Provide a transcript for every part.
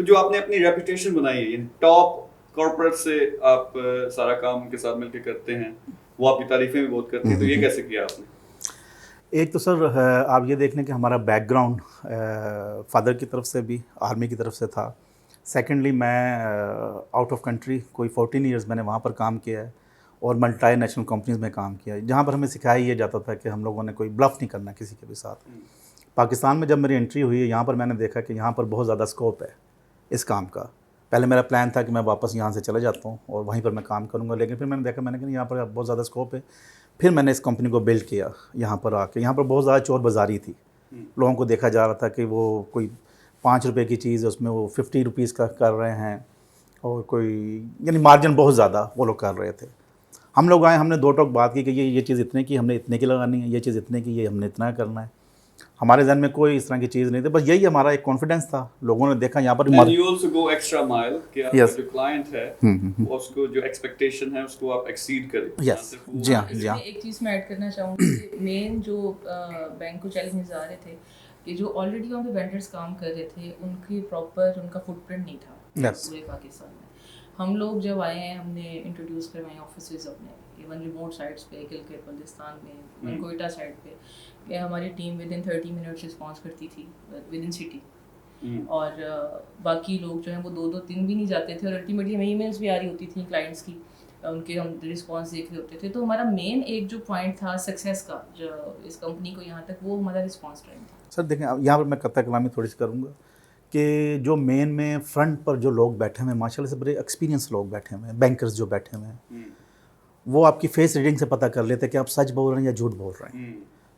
تو جو آپ نے اپنی ریپوٹیشن بنائی ہے یعنی ٹاپ کارپوریٹ سے آپ سارا کام ان کے ساتھ مل کے کرتے ہیں, وہ آپ کی تعریفیں بھی بہت کرتے ہیں, تو یہ کیسے کیا آپ نے؟ ایک تو سر آپ یہ دیکھ لیں کہ ہمارا بیک گراؤنڈ فادر کی طرف سے بھی آرمی کی طرف سے تھا. سیکنڈلی میں آؤٹ آف کنٹری کوئی 14 ایئرز میں نے وہاں پر کام کیا ہے اور ملٹی نیشنل کمپنیز میں کام کیا ہے, جہاں پر ہمیں سکھایا یہ جاتا تھا کہ ہم لوگوں نے کوئی بلف نہیں کرنا کسی کے بھی ساتھ. پاکستان میں جب میری انٹری ہوئی ہے یہاں پر میں نے دیکھا کہ یہاں پر بہت زیادہ اسکوپ ہے اس کام کا. پہلے میرا پلان تھا کہ میں واپس یہاں سے چلا جاتا ہوں اور وہیں پر میں کام کروں گا, لیکن پھر میں نے دیکھا میں نے کہا یہاں پر بہت زیادہ اسکوپ ہے. پھر میں نے اس کمپنی کو بلڈ کیا یہاں پر آ کے. یہاں پر بہت زیادہ چور بازاری تھی, لوگوں کو دیکھا جا رہا تھا کہ وہ کوئی 5 روپے کی چیز ہے اس میں وہ 50 روپیز کا کر رہے ہیں, اور کوئی یعنی مارجن بہت زیادہ وہ لوگ کر رہے تھے. ہم لوگ آئے, ہم نے 2 ٹوک بات کی کہ یہ چیز اتنے کی ہم نے اتنے کی لگانی ہے, یہ چیز اتنے کی یہ ہم نے اتنا کرنا ہے. ہمارے ذہن میں کوئی اس طرح کی چیز نہیں تھی, بس یہی ہمارا ایک کانفیڈنس تھا. لوگوں نے دیکھا یہاں پر you also go extra mile کہ آپ کا جو کلائنٹ ہے اس کو جو ایکسپیکٹیشن ہے اس کو آپ ایکسیڈ کریں. جی ہاں جی ہاں. ایک چیز میں ایڈ کرنا چاہوں گی کہ مین جو بینک کو چیلنجز آ رہے تھے کہ جو آلریڈی وہاں پہ وینڈرس کام کر رہے تھے ان کی پراپر ان کا فٹ پرنٹ نہیں تھا پورے پاکستان میں. ہم لوگ جب آئے ہیں ہم نے انٹروڈیوس کروائے آفیسز اپنے ایون ریموٹ سائٹس پہ کلکٹ بلتستان میں کوئٹہ سائٹ پہ, کہ ہماری team with in 30 minutes response کرتی تھی ود ان سٹی, اور باقی لوگ جو ہیں وہ 2-2 دن بھی نہیں جاتے تھے, اور الٹیمیٹلی ہمیں ای میلس بھی آ رہی ہوتی تھیں کلائنٹس کی, ان کے ہم رسپانس دیکھ رہے ہوتے تھے. تو ہمارا مین ایک جو پوائنٹ تھا سکسیس کا جو اس کمپنی کو یہاں تک, وہ ہمارا رسپانس ٹائم تھا. سر دیکھیں یہاں پر میں قطع کلامی تھوڑی سی کروں گا کہ جو مین میں فرنٹ پر جو لوگ بیٹھے ہوئے ہیں ماشاء اللہ سے بڑے ایکسپیرینس لوگ بیٹھے ہوئے ہیں, بینکرز جو بیٹھے ہوئے ہیں, وہ آپ کی فیس ریڈنگ سے پتہ کر لیتے ہیں کہ آپ سچ بول رہے ہیں یا جھوٹ بول رہے ہیں.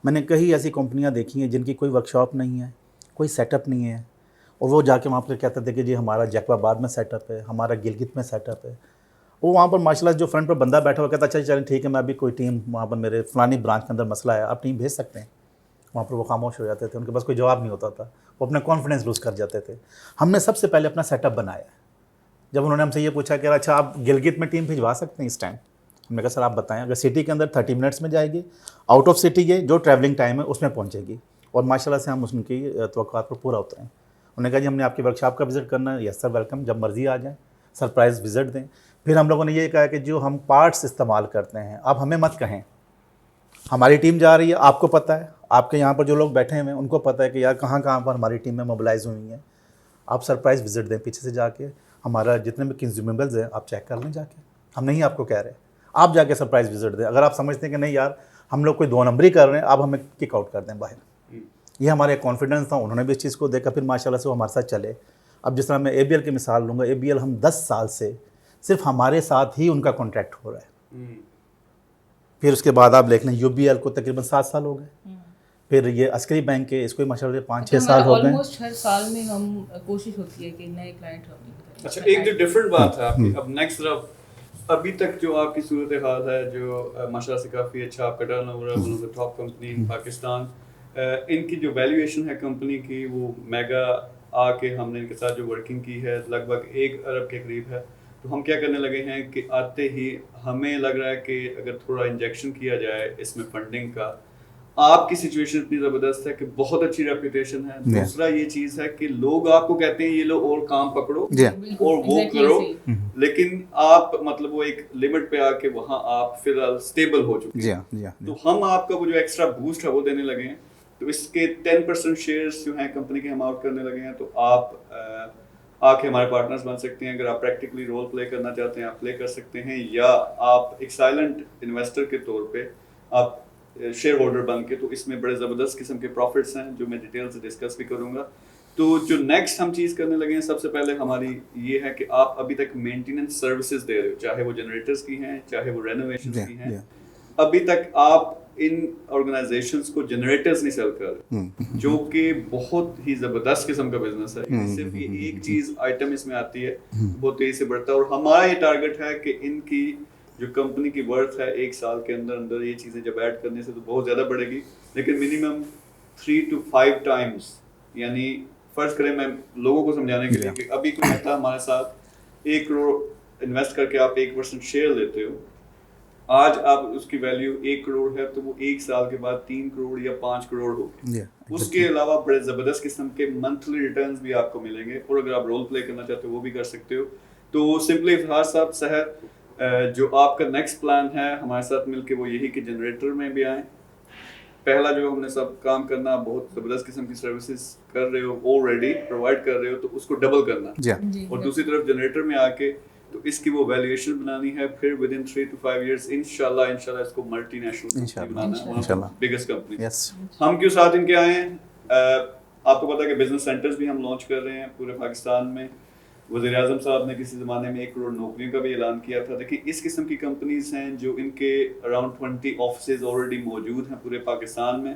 میں نے کئی ایسی کمپنیاں دیکھی ہیں جن کی کوئی ورک شاپ نہیں ہے, کوئی سیٹ اپ نہیں ہے, اور وہ جا کے وہاں پر کہتے تھے کہ جی ہمارا جیکو آباد میں سیٹ اپ ہے, ہمارا گلگت میں سیٹ اپ ہے. وہ وہاں پر ماشاء اللہ جو فرنٹ پر بندہ بیٹھا ہوا کہتا اچھا چلیں ٹھیک ہے میں ابھی کوئی ٹیم وہاں پر میرے فلانی برانچ کے اندر مسئلہ ہے آپ ٹیم بھیج سکتے ہیں. وہاں پر وہ خاموش ہو جاتے تھے, ان کے پاس کوئی جواب نہیں ہوتا تھا, وہ اپنا کانفیڈنس لوز کر جاتے تھے. ہم نے سب سے پہلے اپنا سیٹ اپ بنایا. جب انہوں نے ہم سے یہ پوچھا کہ اچھا آپ گلگت میں ٹیم بھجوا سکتے ہیں اس ٹائم, ہم نے کہا سر آپ بتائیں. اگر سٹی کے اندر 30 منٹس میں جائے گی, آؤٹ آف سٹی کے جو ٹریولنگ ٹائم ہے اس میں پہنچے گی, اور ماشاء اللہ سے ہم ان کی توقعات پر پورا اتریں. انہوں نے کہا جی ہم نے آپ کی ورک شاپ کا وزٹ کرنا ہے. یس سر ویلکم, جب مرضی آ جائیں, سرپرائز وزٹ دیں. پھر ہم لوگوں نے یہ کہا کہ جو ہم پارٹس استعمال کرتے ہیں آپ ہمیں مت کہیں, ہماری ٹیم جا رہی ہے, آپ کو پتہ ہے, آپ کے یہاں پر جو لوگ بیٹھے ہوئے ہیں ان کو پتہ ہے کہ یار کہاں کہاں پر ہماری ٹیم میں موبلائز ہوئی ہیں. آپ سرپرائز وزٹ دیں پیچھے سے جا کے, ہمارا جتنے بھی کنزیومیبلز ہیں آپ چیک کر لیں جا کے, ہم نہیں آپ کو کہہ رہے, آپ جا کے سرپرائز وزٹ دیں. اگر آپ سمجھتے ہیں کہ نہیں یار ہم لوگ کوئی 2 نمبری کر رہے ہیں, آپ ہمیں کک آؤٹ کر دیں باہر. یہ ہمارا ایک کانفیڈنس تھا. انہوں نے بھی اس چیز کو دیکھا, پھر ماشاء اللہ سے وہ ہمارے ساتھ چلے. اب جس طرح میں اے بی ایل کی مثال لوں گا, اے بی ایل ہم 10 سال سے صرف ہمارے ساتھ ہی ان کا کانٹریکٹ ہو رہا ہے. پھر اس کے بعد آپ دیکھ لیں یو بی ایل کو تقریباً 7 سال ہو گئے. پھر یہ عسکری بینک ہے, اس کو ماشاء اللہ 5-6 سال ہو گئے. آلموسٹ ہر سال میں ہم کوشش ہوتی ہے کہ نئے کلائنٹ ہم. اچھا ایک جو ڈفرینٹ بات ہے آپ کی, اب نیکسٹ طرف ابھی تک جو آپ کی صورت حال ہے جو ماشاء اللہ سے کافی اچھا آپ کا ٹرن اوور ہے, one of the top company in Pakistan, ان کی جو ویلیویشن ہے کمپنی کی وہ میگا آ کے ہم نے ان کے ساتھ جو ورکنگ کی ہے لگ بھگ 1 ارب کے قریب ہے. تو ہم کیا کرنے لگے ہیں کہ آتے ہی ہمیں لگ رہا ہے کہ اگر تھوڑا انجیکشن کیا جائے اس میں فنڈنگ کا. آپ کی سچویشن اتنی زبردست ہے کہ بہت اچھی ریپوٹیشن ہے. دوسرا یہ چیز ہے کہ لوگ آپ کو کہتے ہیں یہ لو اور کام پکڑو اور وہ کرو, لیکن آپ مطلب وہ ایک لمٹ پہ آ کے وہاں آپ فی الحال اسٹیبل ہو چکے ہیں. تو ہم آپ کا وہ جو ایکسٹرا بوسٹ ہے وہ دینے لگے ہیں. تو اس کے 10% شیئرز جو ہیں کمپنی کے ہم آؤٹ کرنے لگے ہیں. تو آپ آ کے ہمارے پارٹنرز بن سکتے ہیں. اگر آپ پریکٹیکلی رول پلے کرنا چاہتے ہیں آپ پلے کر سکتے ہیں, یا آپ ایک سائلنٹ انویسٹر کے طور پہ آپ شیئر ہولڈر بن کے. تو اس میں بڑے زبردست قسم کے پروفٹس ہیں جو میں ڈیٹیل سے ڈسکس بھی کروں گا. تو جو نیکسٹ ہم چیز کرنے لگے ہیں سب سے پہلے ہماری یہ ہے کہ آپ ابھی تک مینٹیننس سروسز دے رہے ہو, چاہے وہ جنریٹرز کی ہیں چاہے وہ رینوویشنز کی ہیں. ابھی تک آپ ان آرگنائزیشنز کو جنریٹرز نہیں سیل کر رہے, جو کہ بہت ہی زبردست قسم کا بزنس ہے. صرف یہ ایک چیز آئٹم اس میں آتی ہے, بہت تیزی سے بڑھتا ہے. اور ہمارا یہ ٹارگٹ ہے کہ ان کی جو کمپنی کی ورتھ ہے 1 سال کے اندر اندر یہ چیزیں جب ایڈ کرنے سے تو بہت زیادہ بڑھے گی, لیکن منیمم 3 to 5 ٹائمز. یعنی فرض کریں میں لوگوں کو سمجھانے کے لیے کہ ابھی کوئی کہتا ہے ہمارے ساتھ 1 کروڑ انویسٹ کر کے آپ 1% شیئر لیتے ہو, آج آپ اس کی ویلیو 1 کروڑ ہے تو وہ 1 سال کے بعد 3 کروڑ یا 5 کروڑ ہوگی. اس کے علاوہ بڑے زبردست قسم کے منتھلی ریٹرنز بھی آپ کو ملیں گے, اور اگر آپ رول پلے کرنا چاہتے ہو وہ بھی کر سکتے ہو. تو سمپلی افہار صاحب سحر جو آپ کا نیکسٹ پلان ہے ہمارے ساتھ مل کے وہ یہی کہ جنریٹر میں بھی آئیں. پہلا جو ہم نے سب کام کرنا, بہت زبردست قسم کی سروسز کر رہے ہو آلریڈی پرووائڈ کر رہے ہو, تو اس کو ڈبل کرنا, اور دوسری طرف جنریٹر میں آ کے تو اس کی وہ ویلیویشن بنانی ہے. پھر ود ان 3 to 5 years انشاءاللہ اس کو ملٹی نیشنل بنانا ہے, بگیسٹ کمپنی. ہم کیوں ساتھ ان کے آئے ہیں, آپ کو پتا ہے کہ بزنس سینٹرز بھی ہم لانچ کر رہے ہیں پورے پاکستان میں. وزیر اعظم صاحب نے کسی زمانے میں 1 کروڑ نوکریوں کا بھی اعلان کیا تھا. دیکھیں اس قسم کی کمپنیز ہیں جو ان کے اراؤنڈ 20 آفسز آلریڈی موجود ہیں پورے پاکستان میں.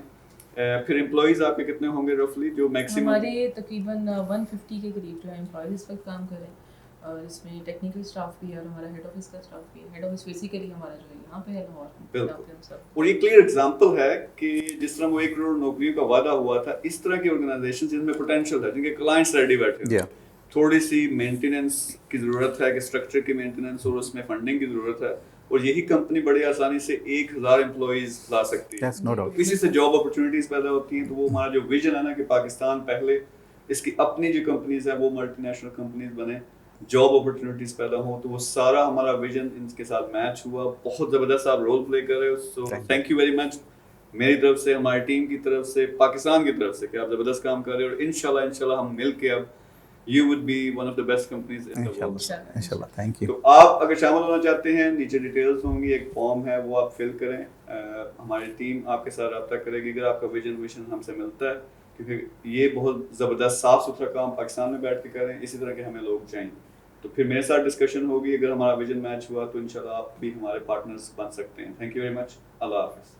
پھر امپلائیز آپ کے کتنے ہوں گے رفلی جو میکسیمم؟ ہمارے تقریباً 150 کے قریب جو ہے امپلائیز اس وقت کام کر رہے ہیں, اور اس میں ٹیکنیکل اسٹاف بھی ہے اور ہمارا ہیڈ آفس کا اسٹاف بھی ہے. ہیڈ آفس بیسیکلی ہمارا جو ہے یہاں پہ ہے لاہور. بالکل, اور یہ کلیئر ایگزامپل ہے کہ جس طرح وہ 1 کروڑ نوکریوں کا وعدہ ہوا تھا, اس طرح کی آرگنائزیشن جن میں پوٹینشیل ہے, جن کے کلائنٹس ریڈی بیٹھے ہیں, تھوڑی سی مینٹیننس کی ضرورت ہے, کہ اسٹرکچر کی مینٹیننس اور اس میں فنڈنگ کی ضرورت ہے, اور یہی کمپنی بڑی آسانی سے 1000 امپلائیز لا سکتی ہے. اسی سے جاب اپرچونیٹیز پیدا ہوتی ہیں. تو وہ ہمارا جو ویژن ہے نا کہ پاکستان پہلے, اس کی اپنی جو کمپنیز ہیں وہ ملٹی نیشنل کمپنیز بنے, جاب اپرچونیٹیز پیدا ہوں, تو وہ سارا ہمارا ویژن ان کے ساتھ میچ ہوا. بہت زبردست آپ رول پلے کر رہے ہو, so thank you very much میری طرف سے, ہماری ٹیم کی طرف سے, پاکستان کی طرف سے, کہ آپ زبردست کام کر رہے ہو, اور انشاءاللہ ہم مل کے اب you would be one of the best companies in the world. انشاءاللہ, thank you. تو آپ اگر شامل ہونا چاہتے ہیں, نیچے ڈیٹیلز ہوں گی, ایک فارم ہے وہ آپ فل کریں, ہماری ٹیم آپ کے ساتھ رابطہ کرے گی اگر آپ کا ویژن ہم سے ملتا ہے, کیونکہ یہ بہت زبردست صاف ستھرا کام پاکستان میں بیٹھ کے کریں, اسی طرح کے ہمیں لوگ چاہیے. تو پھر میرے ساتھ ڈسکشن ہوگی, اگر ہمارا ویژن میچ ہوا تو انشاءاللہ آپ بھی ہمارے پارٹنرز بن سکتے ہیں. تھینک یو ویری مچ, اللہ حافظ.